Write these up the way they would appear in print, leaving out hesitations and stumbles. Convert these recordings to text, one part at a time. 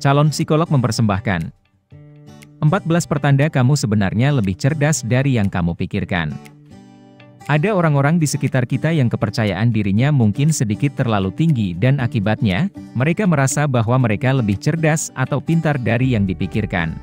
Calon psikolog mempersembahkan 14 pertanda kamu sebenarnya lebih cerdas dari yang kamu pikirkan. Ada orang-orang di sekitar kita yang kepercayaan dirinya mungkin sedikit terlalu tinggi dan akibatnya, mereka merasa bahwa mereka lebih cerdas atau pintar dari yang dipikirkan.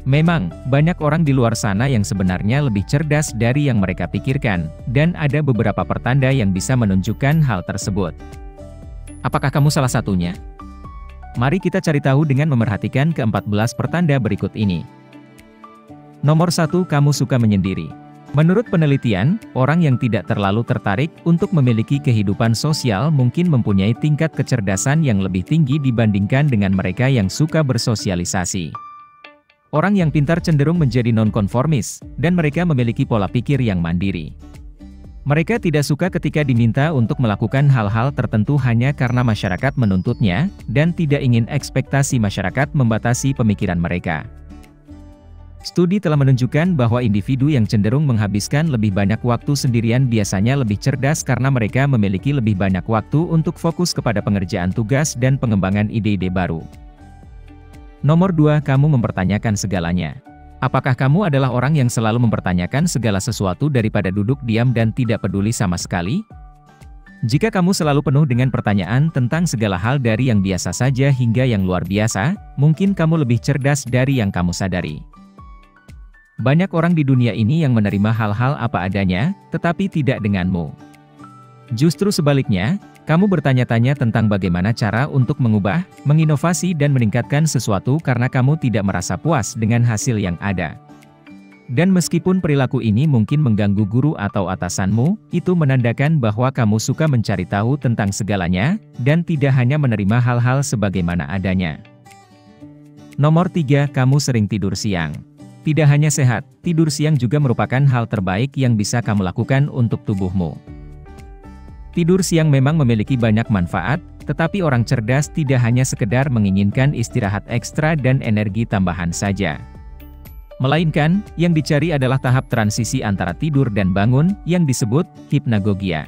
Memang, banyak orang di luar sana yang sebenarnya lebih cerdas dari yang mereka pikirkan, dan ada beberapa pertanda yang bisa menunjukkan hal tersebut. Apakah kamu salah satunya? Mari kita cari tahu dengan memerhatikan ke-14 pertanda berikut ini. Nomor 1, kamu suka menyendiri. Menurut penelitian, orang yang tidak terlalu tertarik untuk memiliki kehidupan sosial mungkin mempunyai tingkat kecerdasan yang lebih tinggi dibandingkan dengan mereka yang suka bersosialisasi. Orang yang pintar cenderung menjadi nonkonformis, dan mereka memiliki pola pikir yang mandiri. Mereka tidak suka ketika diminta untuk melakukan hal-hal tertentu hanya karena masyarakat menuntutnya, dan tidak ingin ekspektasi masyarakat membatasi pemikiran mereka. Studi telah menunjukkan bahwa individu yang cenderung menghabiskan lebih banyak waktu sendirian biasanya lebih cerdas karena mereka memiliki lebih banyak waktu untuk fokus kepada pengerjaan tugas dan pengembangan ide-ide baru. Nomor 2, kamu mempertanyakan segalanya. Apakah kamu adalah orang yang selalu mempertanyakan segala sesuatu daripada duduk diam dan tidak peduli sama sekali? Jika kamu selalu penuh dengan pertanyaan tentang segala hal dari yang biasa saja hingga yang luar biasa, mungkin kamu lebih cerdas dari yang kamu sadari. Banyak orang di dunia ini yang menerima hal-hal apa adanya, tetapi tidak denganmu. Justru sebaliknya, kamu bertanya-tanya tentang bagaimana cara untuk mengubah, menginovasi dan meningkatkan sesuatu karena kamu tidak merasa puas dengan hasil yang ada. Dan meskipun perilaku ini mungkin mengganggu guru atau atasanmu, itu menandakan bahwa kamu suka mencari tahu tentang segalanya, dan tidak hanya menerima hal-hal sebagaimana adanya. Nomor 3, kamu sering tidur siang. Tidak hanya sehat, tidur siang juga merupakan hal terbaik yang bisa kamu lakukan untuk tubuhmu. Tidur siang memang memiliki banyak manfaat, tetapi orang cerdas tidak hanya sekedar menginginkan istirahat ekstra dan energi tambahan saja. Melainkan, yang dicari adalah tahap transisi antara tidur dan bangun, yang disebut hipnagogia.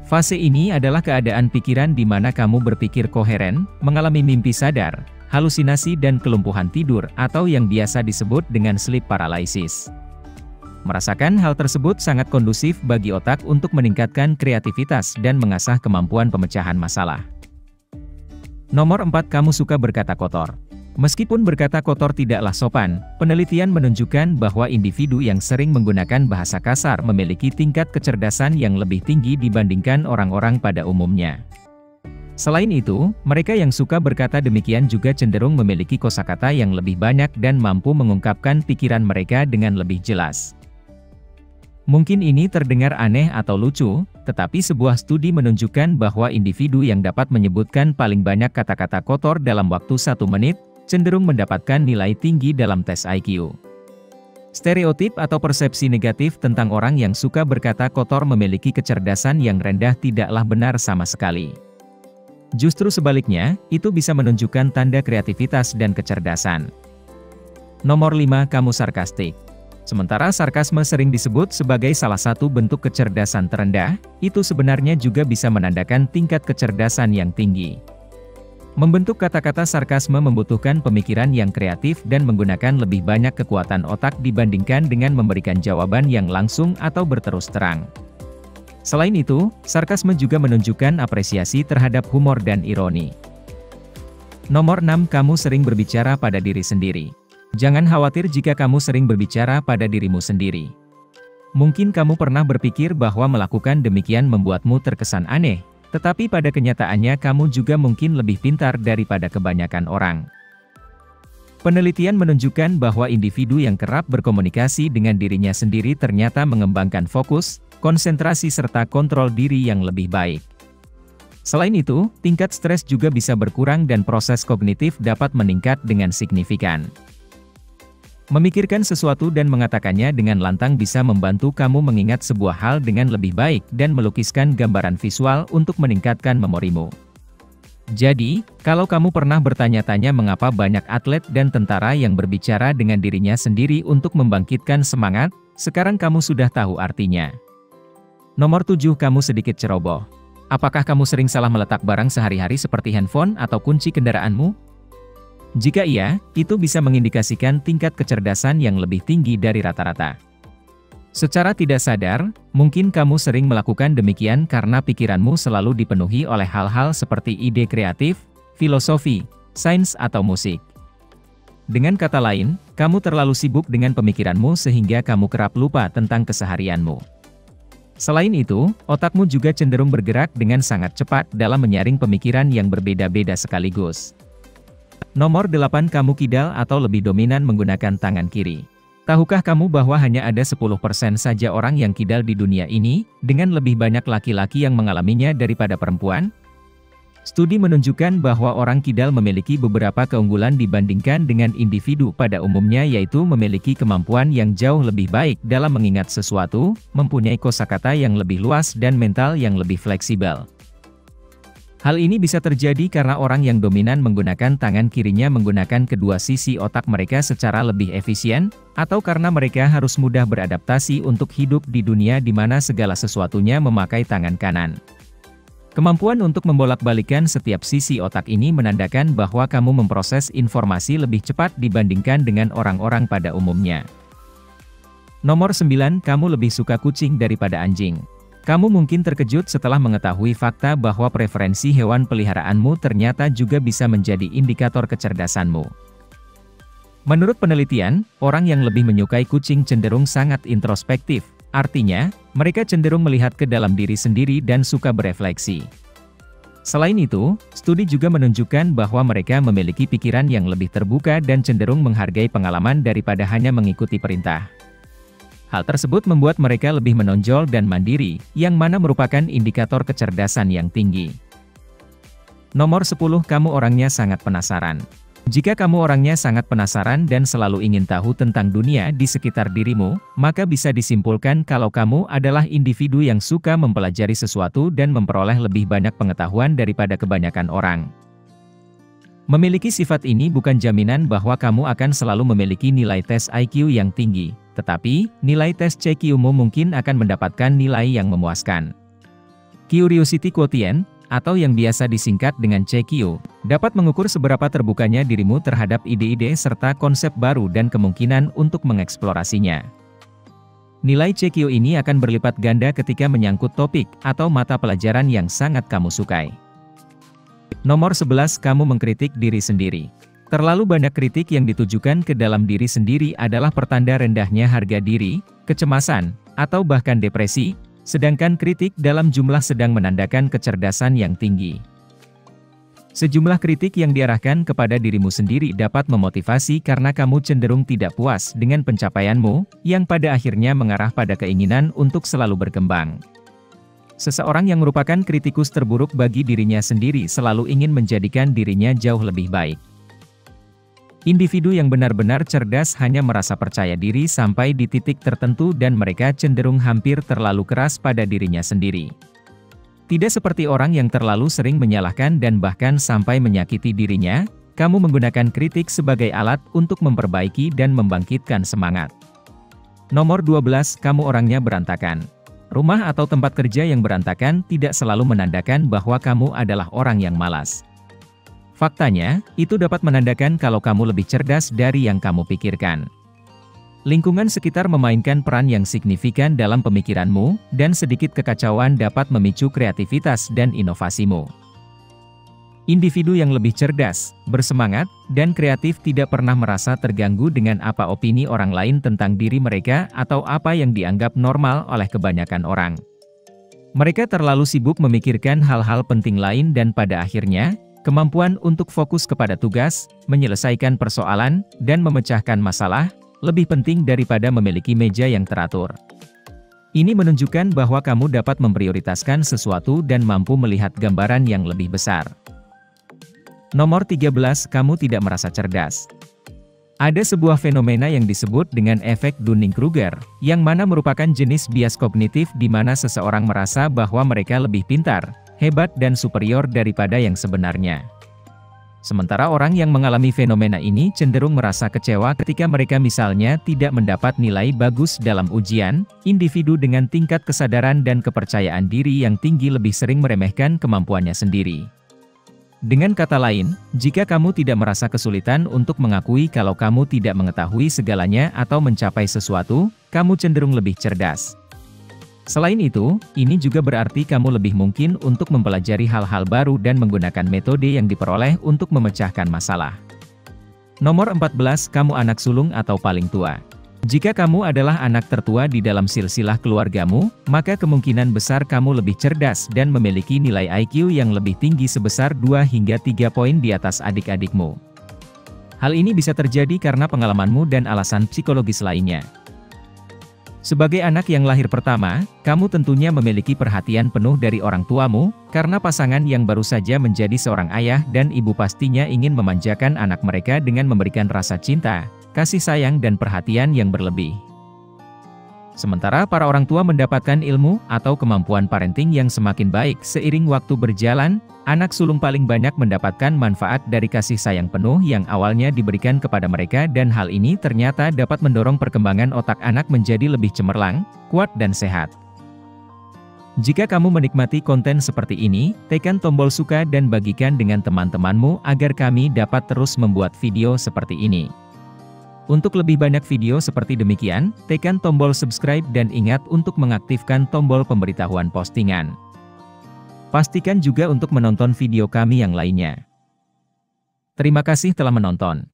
Fase ini adalah keadaan pikiran di mana kamu berpikir koheren, mengalami mimpi sadar, halusinasi dan kelumpuhan tidur atau yang biasa disebut dengan sleep paralysis. Merasakan hal tersebut sangat kondusif bagi otak untuk meningkatkan kreativitas dan mengasah kemampuan pemecahan masalah. Nomor 4, kamu suka berkata kotor. Meskipun berkata kotor tidaklah sopan, penelitian menunjukkan bahwa individu yang sering menggunakan bahasa kasar memiliki tingkat kecerdasan yang lebih tinggi dibandingkan orang-orang pada umumnya. Selain itu, mereka yang suka berkata demikian juga cenderung memiliki kosakata yang lebih banyak dan mampu mengungkapkan pikiran mereka dengan lebih jelas. Mungkin ini terdengar aneh atau lucu, tetapi sebuah studi menunjukkan bahwa individu yang dapat menyebutkan paling banyak kata-kata kotor dalam waktu 1 menit, cenderung mendapatkan nilai tinggi dalam tes IQ. Stereotip atau persepsi negatif tentang orang yang suka berkata kotor memiliki kecerdasan yang rendah tidaklah benar sama sekali. Justru sebaliknya, itu bisa menunjukkan tanda kreativitas dan kecerdasan. Nomor 5, kamu sarkastik. Sementara sarkasme sering disebut sebagai salah satu bentuk kecerdasan terendah, itu sebenarnya juga bisa menandakan tingkat kecerdasan yang tinggi. Membentuk kata-kata sarkasme membutuhkan pemikiran yang kreatif dan menggunakan lebih banyak kekuatan otak dibandingkan dengan memberikan jawaban yang langsung atau berterus terang. Selain itu, sarkasme juga menunjukkan apresiasi terhadap humor dan ironi. Nomor 6, kamu sering berbicara pada diri sendiri. Jangan khawatir jika kamu sering berbicara pada dirimu sendiri. Mungkin kamu pernah berpikir bahwa melakukan demikian membuatmu terkesan aneh, tetapi pada kenyataannya kamu juga mungkin lebih pintar daripada kebanyakan orang. Penelitian menunjukkan bahwa individu yang kerap berkomunikasi dengan dirinya sendiri ternyata mengembangkan fokus, konsentrasi serta kontrol diri yang lebih baik. Selain itu, tingkat stres juga bisa berkurang dan proses kognitif dapat meningkat dengan signifikan. Memikirkan sesuatu dan mengatakannya dengan lantang bisa membantu kamu mengingat sebuah hal dengan lebih baik dan melukiskan gambaran visual untuk meningkatkan memorimu. Jadi, kalau kamu pernah bertanya-tanya mengapa banyak atlet dan tentara yang berbicara dengan dirinya sendiri untuk membangkitkan semangat, sekarang kamu sudah tahu artinya. Nomor 7, kamu sedikit ceroboh. Apakah kamu sering salah meletak barang sehari-hari seperti handphone atau kunci kendaraanmu? Jika iya, itu bisa mengindikasikan tingkat kecerdasan yang lebih tinggi dari rata-rata. Secara tidak sadar, mungkin kamu sering melakukan demikian karena pikiranmu selalu dipenuhi oleh hal-hal seperti ide kreatif, filosofi, sains atau musik. Dengan kata lain, kamu terlalu sibuk dengan pemikiranmu sehingga kamu kerap lupa tentang keseharianmu. Selain itu, otakmu juga cenderung bergerak dengan sangat cepat dalam menyaring pemikiran yang berbeda-beda sekaligus. Nomor 8, kamu kidal atau lebih dominan menggunakan tangan kiri. Tahukah kamu bahwa hanya ada 10% saja orang yang kidal di dunia ini, dengan lebih banyak laki-laki yang mengalaminya daripada perempuan? Studi menunjukkan bahwa orang kidal memiliki beberapa keunggulan dibandingkan dengan individu pada umumnya, yaitu memiliki kemampuan yang jauh lebih baik dalam mengingat sesuatu, mempunyai kosakata yang lebih luas dan mental yang lebih fleksibel. Hal ini bisa terjadi karena orang yang dominan menggunakan tangan kirinya menggunakan kedua sisi otak mereka secara lebih efisien, atau karena mereka harus mudah beradaptasi untuk hidup di dunia di mana segala sesuatunya memakai tangan kanan. Kemampuan untuk membolak-balikan setiap sisi otak ini menandakan bahwa kamu memproses informasi lebih cepat dibandingkan dengan orang-orang pada umumnya. Nomor 9, kamu lebih suka kucing daripada anjing. Kamu mungkin terkejut setelah mengetahui fakta bahwa preferensi hewan peliharaanmu ternyata juga bisa menjadi indikator kecerdasanmu. Menurut penelitian, orang yang lebih menyukai kucing cenderung sangat introspektif. Artinya, mereka cenderung melihat ke dalam diri sendiri dan suka berefleksi. Selain itu, studi juga menunjukkan bahwa mereka memiliki pikiran yang lebih terbuka dan cenderung menghargai pengalaman daripada hanya mengikuti perintah. Hal tersebut membuat mereka lebih menonjol dan mandiri, yang mana merupakan indikator kecerdasan yang tinggi. Nomor 10, kamu orangnya sangat penasaran. Jika kamu orangnya sangat penasaran dan selalu ingin tahu tentang dunia di sekitar dirimu, maka bisa disimpulkan kalau kamu adalah individu yang suka mempelajari sesuatu dan memperoleh lebih banyak pengetahuan daripada kebanyakan orang. Memiliki sifat ini bukan jaminan bahwa kamu akan selalu memiliki nilai tes IQ yang tinggi, tetapi nilai tes CQ-mu mungkin akan mendapatkan nilai yang memuaskan. Curiosity Quotient, atau yang biasa disingkat dengan CQ, dapat mengukur seberapa terbukanya dirimu terhadap ide-ide serta konsep baru dan kemungkinan untuk mengeksplorasinya. Nilai CQ ini akan berlipat ganda ketika menyangkut topik atau mata pelajaran yang sangat kamu sukai. Nomor 11, kamu mengkritik diri sendiri. Terlalu banyak kritik yang ditujukan ke dalam diri sendiri adalah pertanda rendahnya harga diri, kecemasan, atau bahkan depresi. Sedangkan kritik dalam jumlah sedang menandakan kecerdasan yang tinggi. Sejumlah kritik yang diarahkan kepada dirimu sendiri dapat memotivasi karena kamu cenderung tidak puas dengan pencapaianmu, yang pada akhirnya mengarah pada keinginan untuk selalu berkembang. Seseorang yang merupakan kritikus terburuk bagi dirinya sendiri selalu ingin menjadikan dirinya jauh lebih baik. Individu yang benar-benar cerdas hanya merasa percaya diri sampai di titik tertentu dan mereka cenderung hampir terlalu keras pada dirinya sendiri. Tidak seperti orang yang terlalu sering menyalahkan dan bahkan sampai menyakiti dirinya, kamu menggunakan kritik sebagai alat untuk memperbaiki dan membangkitkan semangat. Nomor 12, kamu orangnya berantakan. Rumah atau tempat kerja yang berantakan tidak selalu menandakan bahwa kamu adalah orang yang malas. Faktanya, itu dapat menandakan kalau kamu lebih cerdas dari yang kamu pikirkan. Lingkungan sekitar memainkan peran yang signifikan dalam pemikiranmu, dan sedikit kekacauan dapat memicu kreativitas dan inovasimu. Individu yang lebih cerdas, bersemangat, dan kreatif tidak pernah merasa terganggu dengan apa opini orang lain tentang diri mereka atau apa yang dianggap normal oleh kebanyakan orang. Mereka terlalu sibuk memikirkan hal-hal penting lain dan pada akhirnya, kemampuan untuk fokus kepada tugas, menyelesaikan persoalan, dan memecahkan masalah, lebih penting daripada memiliki meja yang teratur. Ini menunjukkan bahwa kamu dapat memprioritaskan sesuatu dan mampu melihat gambaran yang lebih besar. Nomor 13, kamu tidak merasa cerdas. Ada sebuah fenomena yang disebut dengan efek Dunning-Kruger, yang mana merupakan jenis bias kognitif di mana seseorang merasa bahwa mereka lebih pintar, hebat dan superior daripada yang sebenarnya. Sementara orang yang mengalami fenomena ini cenderung merasa kecewa ketika mereka misalnya tidak mendapat nilai bagus dalam ujian. Individu dengan tingkat kesadaran dan kepercayaan diri yang tinggi lebih sering meremehkan kemampuannya sendiri. Dengan kata lain, jika kamu tidak merasa kesulitan untuk mengakui kalau kamu tidak mengetahui segalanya atau mencapai sesuatu, kamu cenderung lebih cerdas. Selain itu, ini juga berarti kamu lebih mungkin untuk mempelajari hal-hal baru dan menggunakan metode yang diperoleh untuk memecahkan masalah. Nomor 14, kamu anak sulung atau paling tua. Jika kamu adalah anak tertua di dalam silsilah keluargamu, maka kemungkinan besar kamu lebih cerdas dan memiliki nilai IQ yang lebih tinggi sebesar 2 hingga 3 poin di atas adik-adikmu. Hal ini bisa terjadi karena pengalamanmu dan alasan psikologis lainnya. Sebagai anak yang lahir pertama, kamu tentunya memiliki perhatian penuh dari orang tuamu, karena pasangan yang baru saja menjadi seorang ayah dan ibu pastinya ingin memanjakan anak mereka dengan memberikan rasa cinta, kasih sayang dan perhatian yang berlebih. Sementara para orang tua mendapatkan ilmu atau kemampuan parenting yang semakin baik seiring waktu berjalan, anak sulung paling banyak mendapatkan manfaat dari kasih sayang penuh yang awalnya diberikan kepada mereka dan hal ini ternyata dapat mendorong perkembangan otak anak menjadi lebih cemerlang, kuat dan sehat. Jika kamu menikmati konten seperti ini, tekan tombol suka dan bagikan dengan teman-temanmu agar kami dapat terus membuat video seperti ini. Untuk lebih banyak video seperti demikian, tekan tombol subscribe dan ingat untuk mengaktifkan tombol pemberitahuan postingan. Pastikan juga untuk menonton video kami yang lainnya. Terima kasih telah menonton.